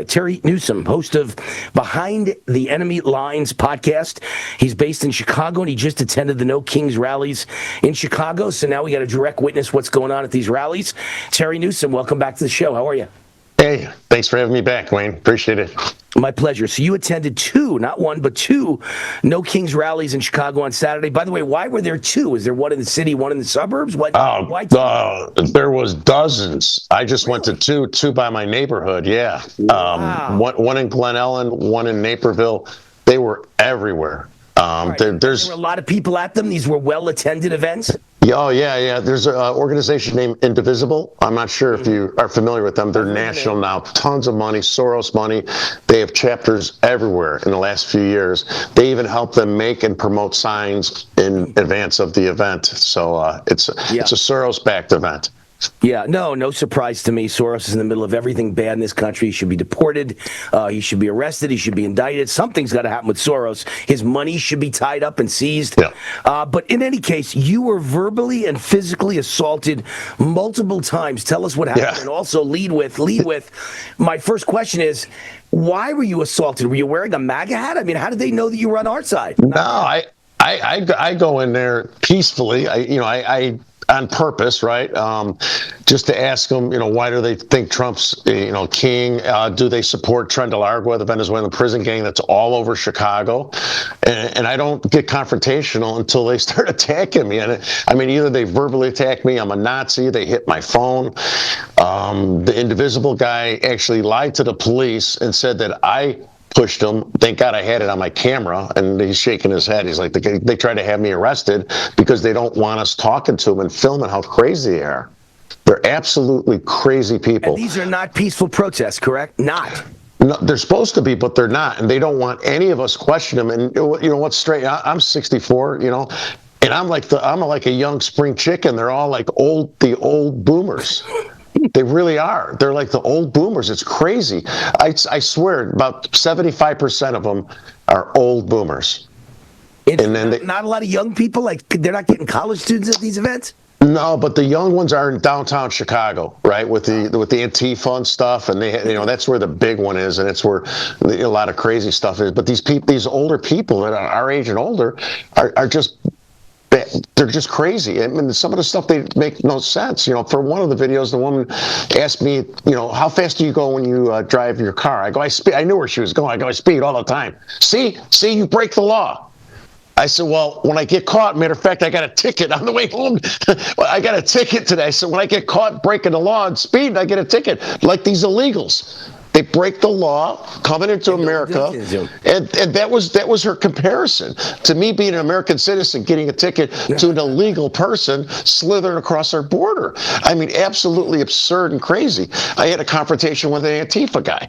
Terry Newsom, host of Behind the Enemy Lines podcast. He's based in Chicago, and he just attended the No Kings rallies in Chicago. So now we got to direct witness what's going on at these rallies. Terry Newsom, welcome back to the show. How are you? Hey, thanks for having me back, Wayne. Appreciate it. My pleasure. So you attended two, not one, but two No Kings rallies in Chicago on Saturday. By the way, why were there two? Is there one in the city, one in the suburbs? Why There was dozens. I just went to two by my neighborhood. Yeah. Wow. One in Glen Ellen, one in Naperville. They were everywhere. Right. There were a lot of people at them. These were well-attended events. Oh, yeah. There's an organization named Indivisible. I'm not sure if you are familiar with them. They're national now. Tons of money, Soros money. They have chapters everywhere in the last few years. They even help them make and promote signs in advance of the event. So it's a Soros-backed event. Yeah, no surprise to me. Soros is in the middle of everything bad in this country. He should be deported. He should be arrested. He should be indicted. Something's got to happen with Soros. His money should be tied up and seized. Yeah. But in any case, you were verbally and physically assaulted multiple times. Tell us what happened, and also lead with. My first question is, why were you assaulted? Were you wearing a MAGA hat? I mean, how did they know that you were on our side? No, I go in there peacefully. I on purpose, right? Just to ask them, why do they think Trump's, king? Do they support Tren de Largo, the Venezuelan prison gang that's all over Chicago? And I don't get confrontational until they start attacking me. And I mean, either they verbally attack me, I'm a Nazi, they hit my phone. The Indivisible guy actually lied to the police and said that I pushed him. Thank God I had it on my camera, and he's shaking his head. He's like, they try to have me arrested because they don't want us talking to him and filming how crazy they are. They're absolutely crazy people. And these are not peaceful protests, correct? Not. No, they're supposed to be, but they're not, and they don't want any of us questioning them. And what's straight? I'm 64, and I'm like a young spring chicken. They're all like the old boomers. They really are. They're like the old boomers. It's crazy. I swear, about 75% of them are old boomers. And then not a lot of young people. Like, they're not getting college students at these events. No, but the young ones are in downtown Chicago, right? With the Antifa and stuff, and that's where the big one is, and it's where a lot of crazy stuff is. But these older people that are our age and older are just. They're just crazy. I mean, some of the stuff, they make no sense. For one of the videos, the woman asked me, how fast do you go when you drive your car? I go, I speed. I knew where she was going. I go, I speed all the time. See, you break the law. I said, well, when I get caught, matter of fact, I got a ticket on the way home. I got a ticket today. So when I get caught breaking the law and speeding, I get a ticket, like these illegals. They break the law coming into America, and that was her comparison to me being an American citizen getting a ticket to an illegal person slithering across our border. I mean, absolutely absurd and crazy. I had a confrontation with an Antifa guy.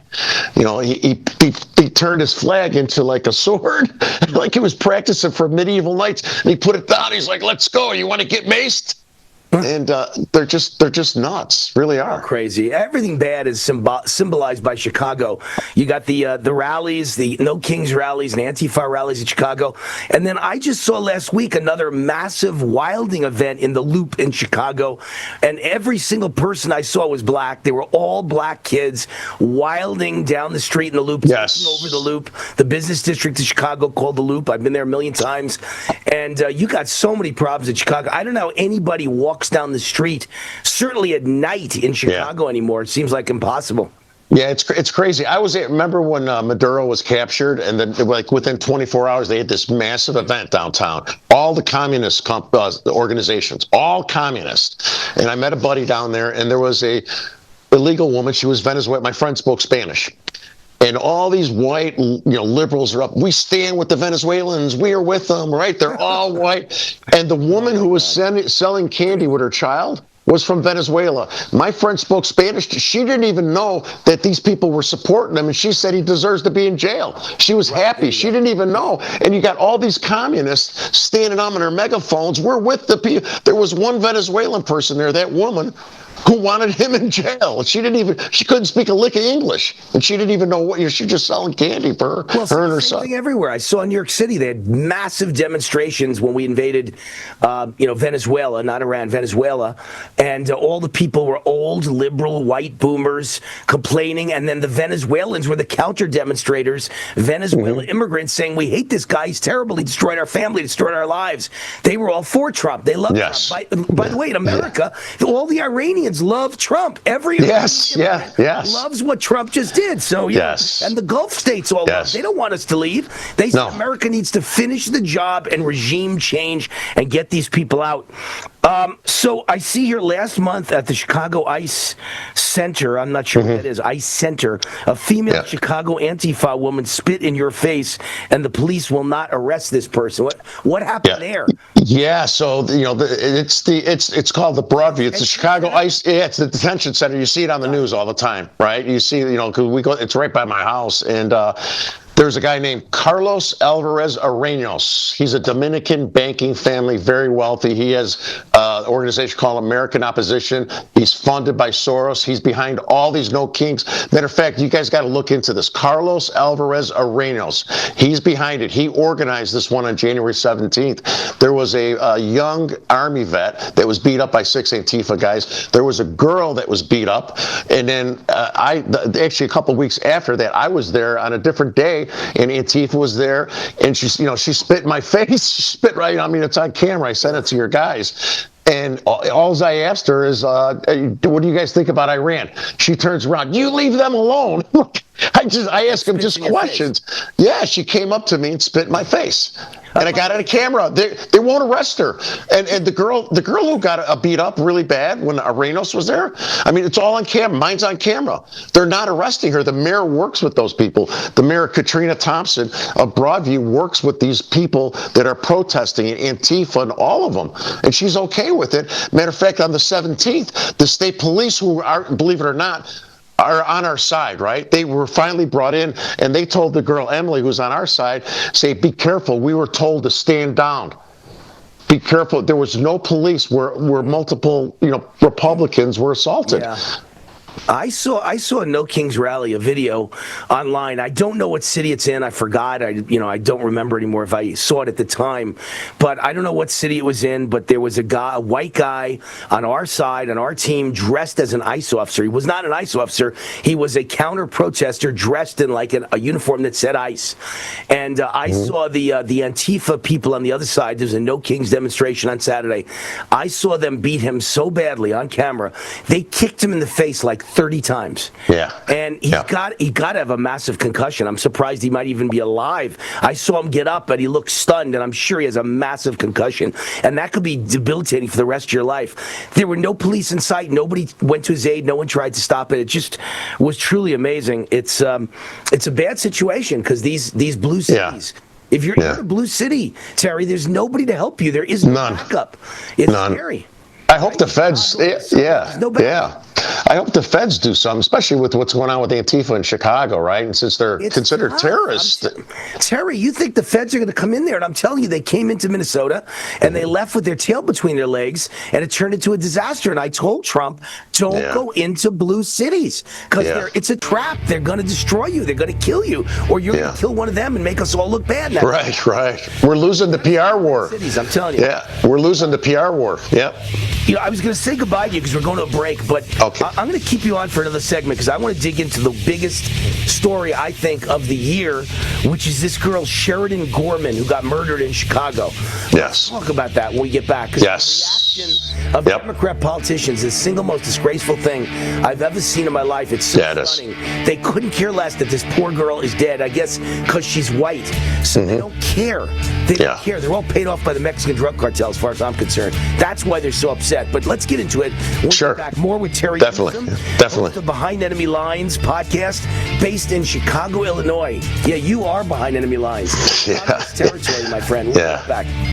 He turned his flag into like a sword, like he was practicing for medieval knights. And he put it down. He's like, "Let's go. You want to get maced?" And they're just nuts, really are. Crazy. Everything bad is symbolized by Chicago. You got the rallies, the No Kings rallies and Antifa rallies in Chicago. And then I just saw last week another massive wilding event in the Loop in Chicago. And every single person I saw was black. They were all black kids wilding down the street in the Loop, yes, over the Loop. The business district of Chicago called the Loop. I've been there a million times. And you got so many problems in Chicago. I don't know how anybody walks down the street, certainly at night in Chicago anymore. It seems like impossible. Yeah, it's crazy. Remember when Maduro was captured, and then like within 24 hours they had this massive event downtown. All the communist organizations, all communist. And I met a buddy down there, and there was a illegal woman. She was Venezuelan. My friend spoke Spanish. And all these white, liberals are up. We stand with the Venezuelans. We are with them, right? They're all white. And the woman who was selling candy with her child was from Venezuela. My friend spoke Spanish. She didn't even know that these people were supporting him, and she said he deserves to be in jail. She was happy. She didn't even know. And you got all these communists standing on their megaphones. We're with the people. There was one Venezuelan person there, that woman, who wanted him in jail. She couldn't speak a lick of English, and she didn't even know what. She just selling candy for her and her same son. thing everywhere. I saw in New York City they had massive demonstrations when we invaded, Venezuela, not Iran, Venezuela, and all the people were old, liberal, white boomers complaining, and then the Venezuelans were the counter demonstrators, Venezuela immigrants saying, "We hate this guy. He's terrible. He destroyed our family, destroyed our lives." They were all for Trump. They loved Trump. By the way, in America, all the Iranians love Trump. Every loves what Trump just did. So and the Gulf states all love. They don't want us to leave. They say America needs to finish the job and regime change and get these people out. So I see here last month at the Chicago ICE Center, I'm not sure what that is, ICE Center, a female Chicago Antifa woman spit in your face, and the police will not arrest this person. What happened there? Yeah, so it's called the Broadview. It's the Chicago ICE. Yeah, it's the detention center. You see it on the news all the time, right? You see, because we go. It's right by my house, and there's a guy named Carlos Alvarez Arenos. He's a Dominican banking family, very wealthy. He has an organization called American Opposition. He's funded by Soros. He's behind all these No Kings. Matter of fact, you guys got to look into this. Carlos Alvarez Arenos. He's behind it. He organized this one on January 17th. There was a young Army vet that was beat up by 6 Antifa guys. There was a girl that was beat up. And then actually a couple weeks after that, I was there on a different day, and Antifa was there, and she spit in my face. She spit right on me. It's on camera. I sent it to your guys. And all I asked her is, what do you guys think about Iran? She turns around, you leave them alone. I ask them just questions. Yeah, she came up to me and spit in my face. And I got it on camera. They won't arrest her. And the girl who got beat up really bad when Arenos was there, I mean, it's all on camera. Mine's on camera. They're not arresting her. The mayor works with those people. The mayor, Katrina Thompson of Broadview, works with these people that are protesting, and Antifa and all of them. And she's okay with it. Matter of fact, on the 17th, the state police, who are, believe it or not, are on our side, right? They were finally brought in, and they told the girl, Emily, who's on our side, say, be careful. We were told to stand down. Be careful. There was no police where multiple, Republicans were assaulted. Yeah. I saw a No Kings rally, a video online. I don't know what city it's in. I forgot. I don't remember anymore if I saw it at the time. But I don't know what city it was in. But there was a white guy on our side, on our team, dressed as an ICE officer. He was not an ICE officer. He was a counter protester dressed in like a uniform that said ICE. And I saw the Antifa people on the other side. There's a No Kings demonstration on Saturday. I saw them beat him so badly on camera. They kicked him in the face like 30 times. Yeah. And he got to have a massive concussion. I'm surprised he might even be alive. I saw him get up, but he looked stunned, and I'm sure he has a massive concussion. And that could be debilitating for the rest of your life. There were no police in sight. Nobody went to his aid. No one tried to stop it. It just was truly amazing. It's a bad situation because these blue cities. Yeah. If you're in a blue city, Terry, there's nobody to help you. There is no backup. It's scary. I hope the feds, I hope the feds do something, especially with what's going on with Antifa in Chicago, right? And since they're considered terrorists. Terry, you think the feds are going to come in there? And I'm telling you, they came into Minnesota and they left with their tail between their legs, and it turned into a disaster. And I told Trump, don't go into blue cities because it's a trap. They're going to destroy you. They're going to kill you, or you're going to kill one of them and make us all look bad. Right. We're losing the PR war. Cities, I'm telling you. Yeah, we're losing the PR war. Yep. I was going to say goodbye to you because we're going to a break, but I'm going to keep you on for another segment because I want to dig into the biggest story, I think, of the year, which is this girl, Sheridan Gorman, who got murdered in Chicago. Yes. Let's talk about that when we get back. Yes. The reaction of Democrat politicians is the single most disgraceful thing I've ever seen in my life. It's so stunning. They couldn't care less that this poor girl is dead, I guess, because she's white. So they don't care. They don't care. They're all paid off by the Mexican drug cartel, as far as I'm concerned. That's why they're so upset. But let's get into it. We'll get back more with Terry. Definitely. The Behind Enemy Lines podcast based in Chicago, Illinois. Yeah, you are behind enemy lines. Territory, my friend. We'll get back.